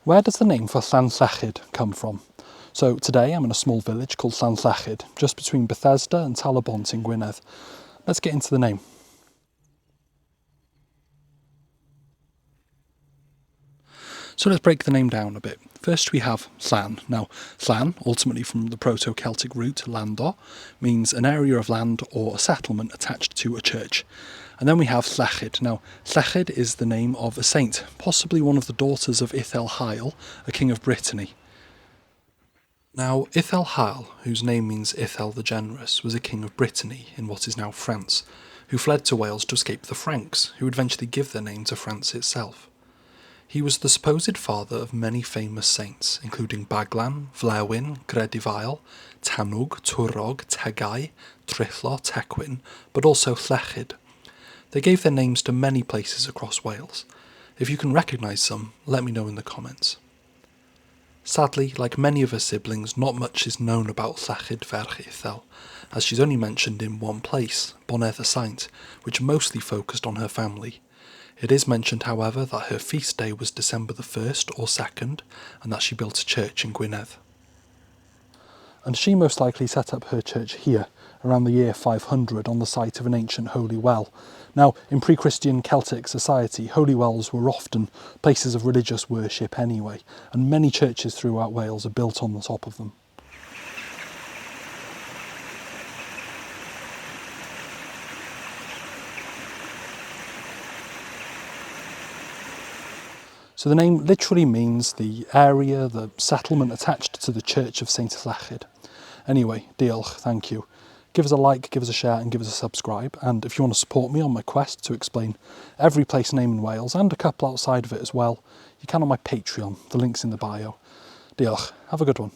Where does the name for Llanllechid come from? So today I'm in a small village called Llanllechid, just between Bethesda and Talabont in Gwynedd. Let's get into the name. So let's break the name down a bit. First we have Llan. Now, Llan, ultimately from the Proto-Celtic root landor, means an area of land or a settlement attached to a church. And then we have Llanllechid. Now, Llanllechid is the name of a saint, possibly one of the daughters of Iddel, a king of Brittany. Now, Iddel, whose name means Ithel the Generous, was a king of Brittany in what is now France, who fled to Wales to escape the Franks, who would eventually give their name to France itself. He was the supposed father of many famous saints, including Baglan, Flewyn, Gredifael, Tanwg, Twrog, Tegau, Trullo, Tecwyn, but also Llanllechid. They gave their names to many places across Wales. If you can recognise some, let me know in the comments. Sadly, like many of her siblings, not much is known about Llanllechid ferch Ithel, as she's only mentioned in one place, Bonedd y Saint, which mostly focused on her family. It is mentioned, however, that her feast day was December the 1st or 2nd, and that she built a church in Gwynedd. And she most likely set up her church here, around the year 500, on the site of an ancient holy well. Now, in pre-Christian Celtic society, holy wells were often places of religious worship anyway, and many churches throughout Wales are built on the top of them. So the name literally means the area, the settlement attached to the Church of St Llanllechid. Anyway, diolch, thank you. Give us a like, give us a share and give us a subscribe. And if you want to support me on my quest to explain every place name in Wales and a couple outside of it as well, you can on my Patreon. The link's in the bio. Diolch. Have a good one.